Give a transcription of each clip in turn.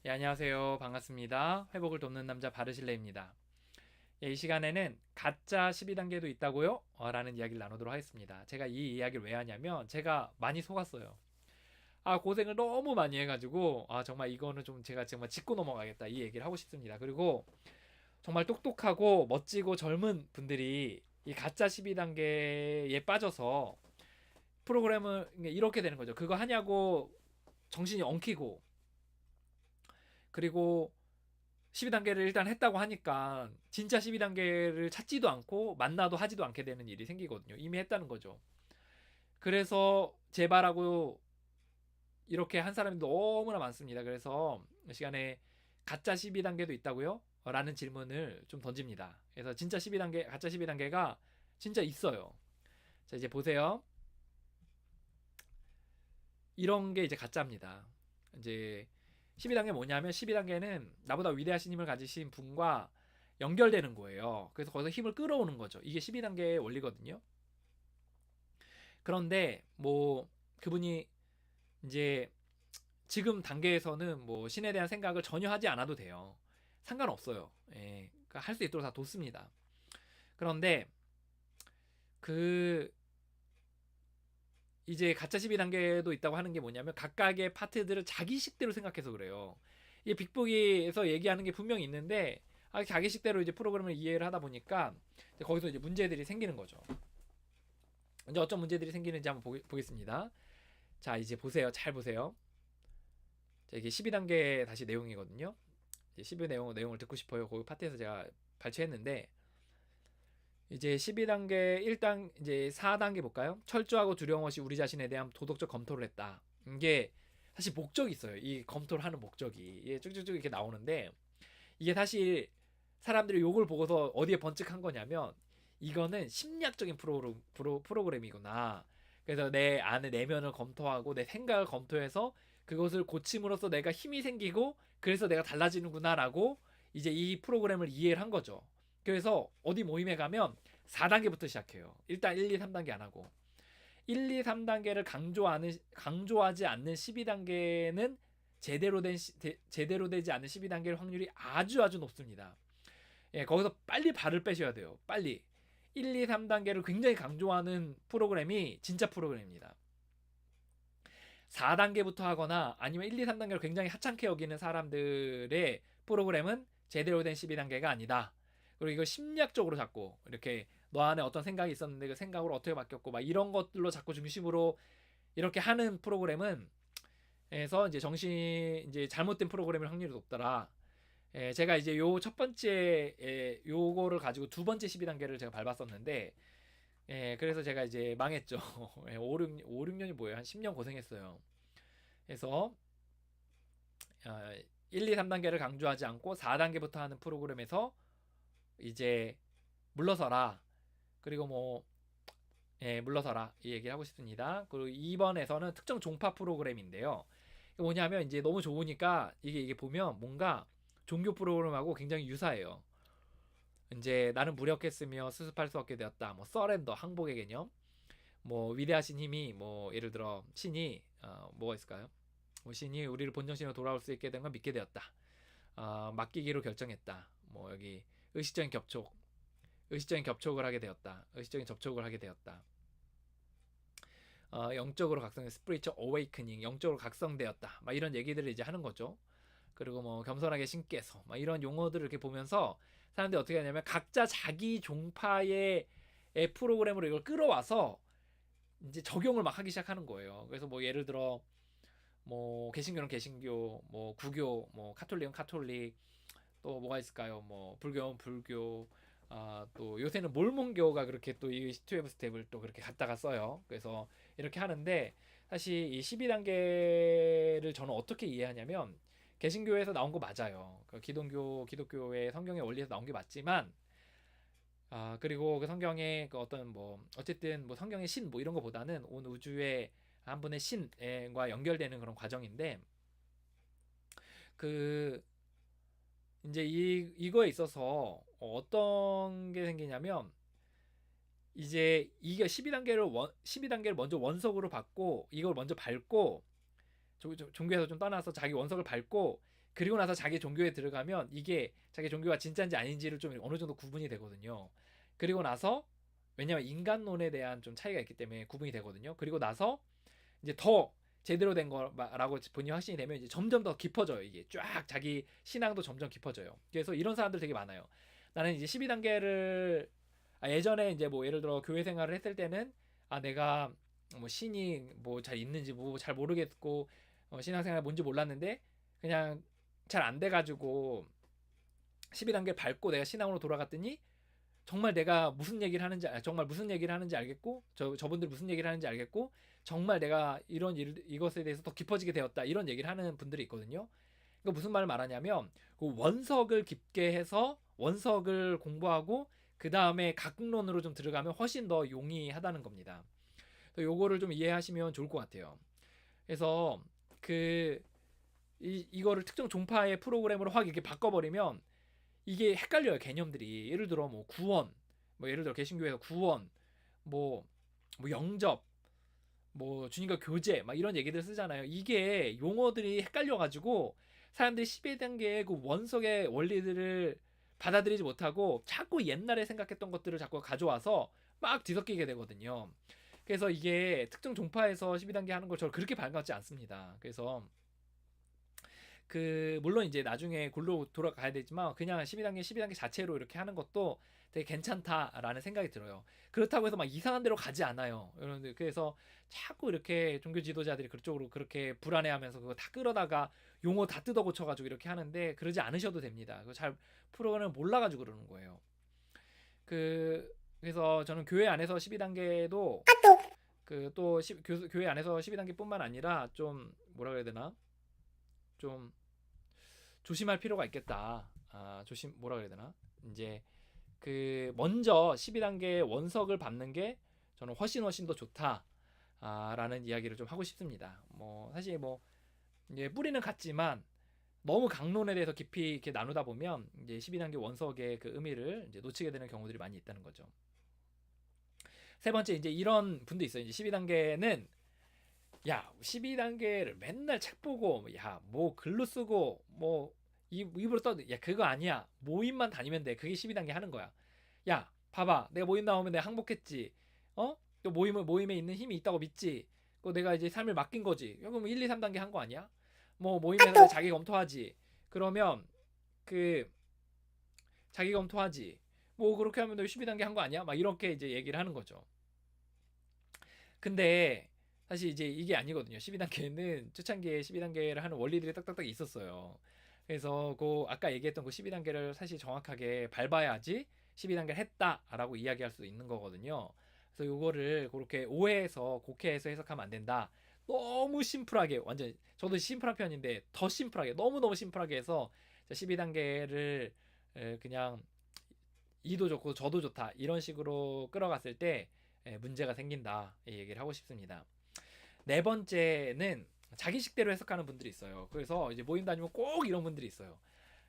예, 안녕하세요. 반갑습니다. 회복을 돕는 남자 바르실레입니다. 예, 이 시간에는 가짜 12단계도 있다고요? 라는 이야기를 나누도록 하겠습니다. 제가 이 이야기를 왜 하냐면 제가 많이 속았어요. 고생을 너무 많이 해가지고 정말 이거는 좀 제가 정말 짚고 넘어가겠다 이 얘기를 하고 싶습니다. 그리고 정말 똑똑하고 멋지고 젊은 분들이 이 가짜 12단계에 빠져서 프로그램을 이렇게 되는 거죠. 그거 하냐고 정신이 엉키고, 그리고 12단계를 일단 했다고 하니까 진짜 12단계를 찾지도 않고 만나도 하지도 않게 되는 일이 생기거든요. 이미 했다는 거죠. 그래서 제발하고 이렇게 한 사람이 너무나 많습니다. 그래서 이 시간에 가짜 12단계도 있다고요? 라는 질문을 좀 던집니다. 그래서 진짜 12단계, 가짜 12단계가 진짜 있어요. 자, 이제 보세요. 이런 게 이제 가짜입니다. 이제 12단계 뭐냐면 12단계는 나보다 위대하신 힘을 가지신 분과 연결되는 거예요. 그래서 거기서 힘을 끌어오는 거죠. 이게 12단계의 원리거든요. 그런데 뭐 그분이 이제 지금 단계에서는 뭐 신에 대한 생각을 전혀 하지 않아도 돼요. 상관없어요. 예. 그러니까 할 수 있도록 다 뒀습니다. 그런데 그 이제 가짜 12단계도 있다고 하는 게 뭐냐면 각각의 파트들을 자기식대로 생각해서 그래요. 이게 빅보기에서 얘기하는 게 분명히 있는데 자기식대로 이제 프로그램을 이해를 하다 보니까 이제 거기서 이제 문제들이 생기는 거죠. 이제 어떤 문제들이 생기는지 한번 보겠습니다. 자, 이제 보세요. 잘 보세요. 자, 이게 12단계 다시 내용이거든요. 이제 12 내용을 듣고 싶어요. 그 파트에서 제가 발췌했는데 이제 12단계 1단 이제 4단계 볼까요? 철저하고 두려움 없이 우리 자신에 대한 도덕적 검토를 했다. 이게 사실 목적이 있어요. 이 검토를 하는 목적이 이게 쭉쭉쭉 이렇게 나오는데 이게 사실 사람들이 요걸 보고서 어디에 번쩍한 거냐면 이거는 심리학적인 프로그램이구나. 그래서 내 안에 내면을 검토하고 내 생각을 검토해서 그것을 고침으로써 내가 힘이 생기고 그래서 내가 달라지는구나라고 이제 이 프로그램을 이해를 한 거죠. 그래서 어디 모임에 가면 4단계부터 시작해요. 일단 1, 2, 3단계 안 하고 1, 2, 3단계를 강조하지 않는 12단계는 제대로 되지 않는 12단계의 확률이 아주 높습니다. 예, 거기서 빨리 발을 빼셔야 돼요. 빨리. 1, 2, 3단계를 굉장히 강조하는 프로그램이 진짜 프로그램입니다. 4단계부터 하거나 아니면 1, 2, 3단계를 굉장히 하찮게 여기는 사람들의 프로그램은 제대로 된 12단계가 아니다. 그리고 이걸 심리학적으로 자꾸 이렇게 너 안에 어떤 생각이 있었는데 그 생각으로 어떻게 바뀌었고 막 이런 것들로 자꾸 중심으로 이렇게 하는 프로그램은 에서 이제 이제 잘못된 프로그램일 확률이 높더라. 제가 이제 요 첫 번째 요거를 가지고 두 번째 12단계를 제가 밟았었는데 그래서 제가 이제 망했죠. 5, 6년이 뭐예요? 한 10년 고생했어요. 그래서 1, 2, 3단계를 강조하지 않고 4단계부터 하는 프로그램에서 이제 물러서라. 그리고 뭐 물러서라 이 얘기를 하고 싶습니다. 그리고 2번에서는 특정 종파 프로그램인데요. 이게 뭐냐면 이제 너무 좋으니까 이게 보면 뭔가 종교 프로그램하고 굉장히 유사해요. 이제 나는 무력했으며 수습할 수 없게 되었다. 뭐 서렌더 항복의 개념. 뭐 위대하신 힘이 뭐 예를 들어 신이 뭐가 있을까요? 뭐 신이 우리를 본정신으로 돌아올 수 있게 된 걸 믿게 되었다. 맡기기로 결정했다. 뭐 여기 의식적인 겹촉, 의식적인 겹촉을 하게 되었다. 의식적인 접촉을 하게 되었다. 영적으로 각성, spiritual awakening, 영적으로 각성되었다. 막 이런 얘기들을 이제 하는 거죠. 그리고 뭐 겸손하게 신께서 막 이런 용어들을 이렇게 보면서 사람들이 어떻게 하냐면 각자 자기 종파의 프로그램으로 이걸 끌어와서 이제 적용을 막 하기 시작하는 거예요. 그래서 뭐 예를 들어 뭐 개신교는 개신교, 뭐 구교, 뭐 카톨릭은 카톨릭, 또 뭐가 있을까요? 뭐 불교는 불교, 또 요새는 몰몬교가 그렇게 또 이 12 스텝을 또 그렇게 갖다가 써요. 그래서 이렇게 하는데 사실 이 12단계를 저는 어떻게 이해하냐면 개신교에서 나온 거 맞아요. 그 기독교의 성경의 원리에서 나온 게 맞지만 그리고 그 성경의 그 어떤 뭐 어쨌든 뭐 성경의 신 뭐 이런 거보다는 온 우주의 한 분의 신과 연결되는 그런 과정인데 그 이제 이거에 있어서 어떤 게 생기냐면 이제 이게 12단계를 먼저 원석으로 받고 이걸 먼저 밟고 종교에서 좀 떠나서 자기 원석을 밟고 그리고 나서 자기 종교에 들어가면 이게 자기 종교가 진짜인지 아닌지를 좀 어느 정도 구분이 되거든요. 그리고 나서 왜냐면 인간론에 대한 좀 차이가 있기 때문에 구분이 되거든요. 그리고 나서 이제 더 제대로 된 거라고 본인이 확신이 되면 이제 점점 더 깊어져요. 이게 쫙 자기 신앙도 점점 깊어져요. 그래서 이런 사람들 되게 많아요. 나는 이제 12단계를 예전에 이제 뭐 예를 들어 교회 생활을 했을 때는 내가 뭐 신이 뭐 잘 있는지 뭐 잘 모르겠고 신앙생활 뭔지 몰랐는데 그냥 잘 안 돼가지고 12단계 밟고 내가 신앙으로 돌아갔더니 정말 내가 무슨 얘기를 하는지 정말 무슨 얘기를 하는지 알겠고 저분들 무슨 얘기를 하는지 알겠고 정말 내가 이것에 대해서 더 깊어지게 되었다 이런 얘기를 하는 분들이 있거든요. 그러니까 무슨 말을 말하냐면 그 원석을 깊게 해서 원석을 공부하고 그 다음에 각론으로 좀 들어가면 훨씬 더 용이하다는 겁니다. 요거를 좀 이해하시면 좋을 것 같아요. 그래서 이거를 특정 종파의 프로그램으로 확 이렇게 바꿔버리면 이게 헷갈려요. 개념들이. 예를 들어 뭐 구원, 뭐 예를 들어 개신교에서 구원, 뭐, 뭐 영접, 뭐 주님과 교제 막 이런 얘기들 쓰잖아요. 이게 용어들이 헷갈려가지고 사람들이 12단계의 그 원석의 원리들을 받아들이지 못하고 자꾸 옛날에 생각했던 것들을 자꾸 가져와서 막 뒤섞이게 되거든요. 그래서 이게 특정 종파에서 12단계 하는 걸 저는 그렇게 반갑지 않습니다. 그래서 물론 이제 나중에 골로 돌아가야 되지만 그냥 12단계 자체로 이렇게 하는 것도 되게 괜찮다라는 생각이 들어요. 그렇다고 해서 막 이상한 데로 가지 않아요. 여러분들 그래서 자꾸 이렇게 종교 지도자들이 그쪽으로 그렇게 불안해하면서 그거 다 끌어다가 용어 다 뜯어 고쳐가지고 이렇게 하는데 그러지 않으셔도 됩니다. 그거 잘 프로그램을 몰라가지고 그러는 거예요. 그래서 저는 교회 안에서 12단계도 또 교회 안에서 12단계뿐만 아니라 좀 뭐라 그래야 되나 좀 조심할 필요가 있겠다. 뭐라 그래야 되나? 이제 먼저 12단계 원석을 밟는 게 저는 훨씬 더 좋다. 라는 이야기를 좀 하고 싶습니다. 뭐 사실 뭐 이제 뿌리는 같지만 너무 강론에 대해서 깊이 이렇게 나누다 보면 이제 12단계 원석의 그 의미를 이제 놓치게 되는 경우들이 많이 있다는 거죠. 세 번째 이제 이런 분도 있어요. 이제 12단계는 12단계를 맨날 책 보고 뭐 글로 쓰고 뭐 입으로 떠도 그거 아니야. 모임만 다니면 돼. 그게 12단계 하는 거야. 봐봐. 내가 모임 나오면 내가 항복했지. 또 모임에 있는 힘이 있다고 믿지. 내가 이제 삶을 맡긴 거지. 그럼 1, 2, 3단계 한 거 아니야? 뭐 모임에서 자기 검토하지. 그러면 자기 검토하지. 뭐 그렇게 하면 너 12단계 한 거 아니야? 막 이렇게 이제 얘기를 하는 거죠. 근데 사실 이제 이게 아니거든요. 12단계는 초창기에 12단계를 하는 원리들이 딱딱딱 있었어요. 그래서 아까 얘기했던 12단계를 사실 정확하게 밟아야지 12단계를 했다라고 이야기할 수 있는 거거든요. 그래서 요거를 그렇게 오해해서 곡해해서 해석하면 안 된다. 너무 심플하게 완전 저도 심플한 편인데 더 심플하게 너무너무 심플하게 해서 12단계를 그냥 이도 좋고 저도 좋다 이런 식으로 끌어갔을 때 문제가 생긴다 이 얘기를 하고 싶습니다. 네 번째는 자기식대로 해석하는 분들이 있어요. 그래서 이제 모임 다니면 꼭 이런 분들이 있어요.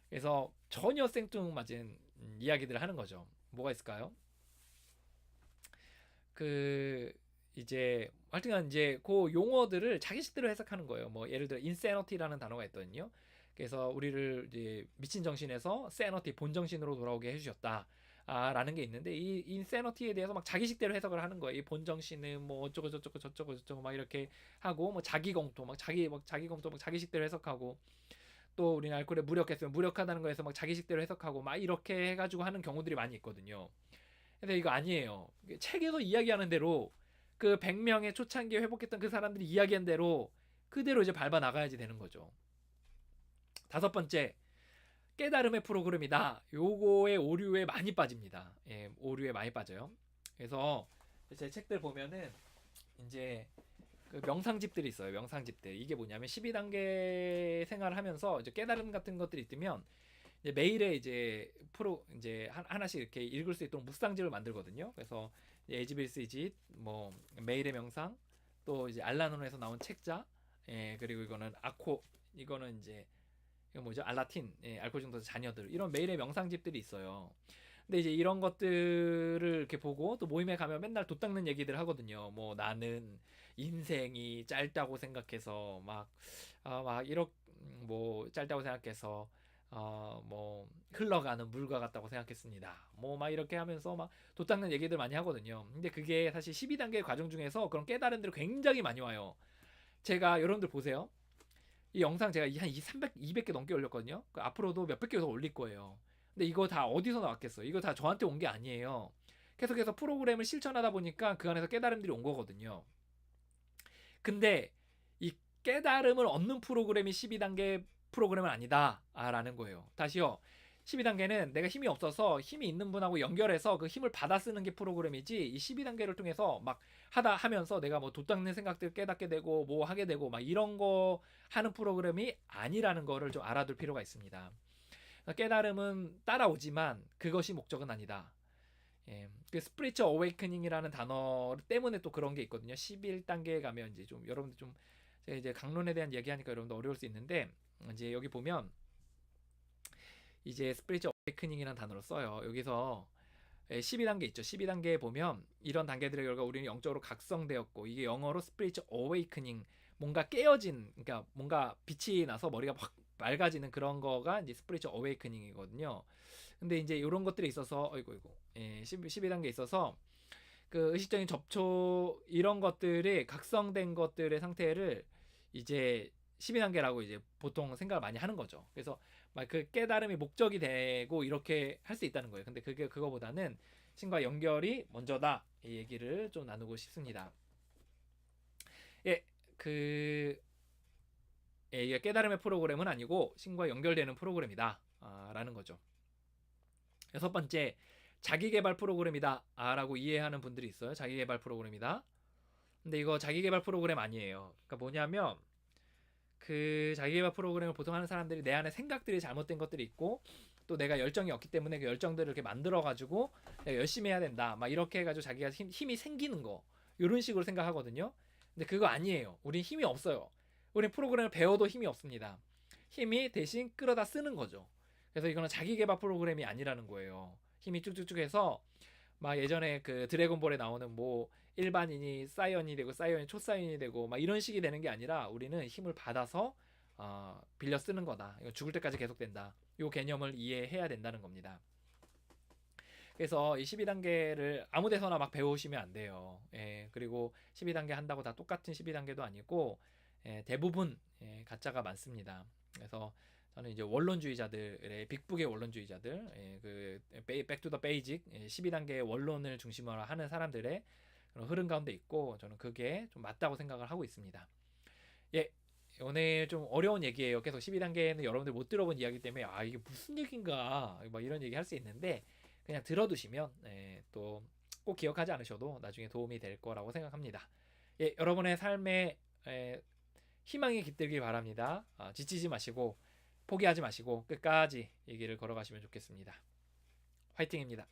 그래서 전혀 생뚱맞은 이야기들을 하는 거죠. 뭐가 있을까요? 이제 하여튼간 이제 그 용어들을 자기식대로 해석하는 거예요. 뭐 예를 들어 insanity라는 단어가 있거든요. 그래서 우리를 이제 미친 정신에서 sanity 본정신으로 돌아오게 해주셨다. 라는 게 있는데 이 insanity에 대해서 막 자기식대로 해석을 하는 거예요. 이 본정신은 뭐 어쩌고 저쩌고 저쩌고 저쩌고 막 이렇게 하고 뭐 자기 검토 막 자기 검토 막 자기식대로 해석하고 또 우리는 알코올에 무력했으면 무력하다는 거에서 막 자기식대로 해석하고 막 이렇게 해가지고 하는 경우들이 많이 있거든요. 근데 이거 아니에요. 책에서 이야기하는 대로 100명의 초창기에 회복했던 그 사람들이 이야기한 대로 그대로 이제 밟아 나가야지 되는 거죠. 다섯 번째, 깨달음의 프로그램이다. 요거에 오류에 많이 빠집니다. 오류에 많이 빠져요. 그래서 제 책들 보면은 이제 명상집들이 있어요. 명상집들. 이게 뭐냐면 12단계 생활을 하면서 이제 깨달음 같은 것들이 있으면 이제 매일에 이제 이제 하나씩 이렇게 읽을 수 있도록 묵상집을 만들거든요. 그래서 에지빌스이짓 뭐 매일의 명상 또 이제 알라논에서 나온 책자 그리고 이거는 이제 이거 뭐죠? 알라틴 알코올 중독자 자녀들 이런 매일의 명상집들이 있어요. 근데 이제 이런 것들을 이렇게 보고 또 모임에 가면 맨날 돛닦는 얘기들 하거든요. 뭐 나는 인생이 짧다고 생각해서 막 뭐 짧다고 생각해서 뭐 흘러가는 물과 같다고 생각했습니다. 뭐 막 이렇게 하면서 막 돛닦는 얘기들 많이 하거든요. 근데 그게 사실 12단계 과정 중에서 그런 깨달음들이 굉장히 많이 와요. 제가 여러분들 보세요. 이 영상 제가 한 200개 넘게 올렸거든요. 앞으로도 몇백 개 더 올릴 거예요. 근데 이거 다 어디서 나왔겠어요? 이거 다 저한테 온 게 아니에요. 계속해서 프로그램을 실천하다 보니까 그 안에서 깨달음들이 온 거거든요. 근데 이 깨달음을 얻는 프로그램이 12단계 프로그램은 아니다라는 거예요. 다시요. 12단계는 내가 힘이 없어서 힘이 있는 분하고 연결해서 그 힘을 받아 쓰는 게 프로그램이지, 이 12단계를 통해서 막 하면서 내가 뭐 돛닦는 생각들 깨닫게 되고 뭐 하게 되고 막 이런 거 하는 프로그램이 아니라는 거를 좀 알아둘 필요가 있습니다. 깨달음은 따라오지만 그것이 목적은 아니다. 예, 그 스피리추얼 어웨이크닝이라는 단어 때문에 또 그런 게 있거든요. 11단계에 가면 이제 좀 여러분들 좀 제가 이제 강론에 대한 얘기하니까 여러분들 어려울 수 있는데, 이제 여기 보면 이제 스피리추얼 어웨이크닝이라는 단어를 써요. 여기서 12단계 있죠. 12단계에 보면 이런 단계들의 결과 우리는 영적으로 각성되었고, 이게 영어로 스피리추얼 어웨이크닝, 뭔가 깨어진, 그러니까 뭔가 빛이 나서 머리가 확 맑아지는 그런 거가 이제 스피리추얼 어웨이크닝이거든요. 근데 이제 이런 것들에 있어서 12단계에 있어서 그 의식적인 접촉 이런 것들이 각성된 것들의 상태를 이제 12단계라고 이제 보통 생각을 많이 하는 거죠. 그래서 막 그 깨달음이 목적이 되고 이렇게 할 수 있다는 거예요. 근데 그거보다는 신과 연결이 먼저다, 이 얘기를 좀 나누고 싶습니다. 예, 그 이게 깨달음의 프로그램은 아니고 신과 연결되는 프로그램이다 라는 거죠. 여섯 번째, 자기개발 프로그램이다 라고 이해하는 분들이 있어요. 자기개발 프로그램이다. 근데 이거 자기개발 프로그램 아니에요. 그러니까 뭐냐면 그 자기개발 프로그램을 보통 하는 사람들이 내 안에 생각들이 잘못된 것들이 있고, 또 내가 열정이 없기 때문에 그 열정들을 이렇게 만들어 가지고 내가 열심히 해야 된다 막 이렇게 해가지고 자기가 힘이 생기는 거, 이런 식으로 생각하거든요. 근데 그거 아니에요. 우린 힘이 없어요. 우린 프로그램을 배워도 힘이 없습니다. 힘이 대신 끌어다 쓰는 거죠. 그래서 이거는 자기개발 프로그램이 아니라는 거예요. 힘이 쭉쭉쭉 해서 막 예전에 그 드래곤볼에 나오는 뭐 일반인이 사이언이 되고 사이언이 초사이언이 되고 막 이런 식이 되는 게 아니라, 우리는 힘을 받아서 빌려 쓰는 거다. 이거 죽을 때까지 계속된다. 이 개념을 이해해야 된다는 겁니다. 그래서 이 12단계를 아무 데서나 막 배우시면 안 돼요. 예, 그리고 12단계 한다고 다 똑같은 12단계도 아니고, 대부분 가짜가 많습니다. 그래서 저는 이제 원론주의자들의, 빅북의 원론주의자들, 그 백투 더 베이직 12단계의 원론을 중심으로 하는 사람들의 그런 흐름 가운데 있고, 저는 그게 좀 맞다고 생각을 하고 있습니다. 예, 오늘 좀 어려운 얘기예요. 계속 12단계는 여러분들 못 들어본 이야기 때문에 이게 무슨 얘기인가 막 이런 얘기 할 수 있는데, 그냥 들어두시면 또 꼭 기억하지 않으셔도 나중에 도움이 될 거라고 생각합니다. 예, 여러분의 삶에 희망이 깃들길 바랍니다. 지치지 마시고 포기하지 마시고 끝까지 이 길을 걸어가시면 좋겠습니다. 화이팅입니다.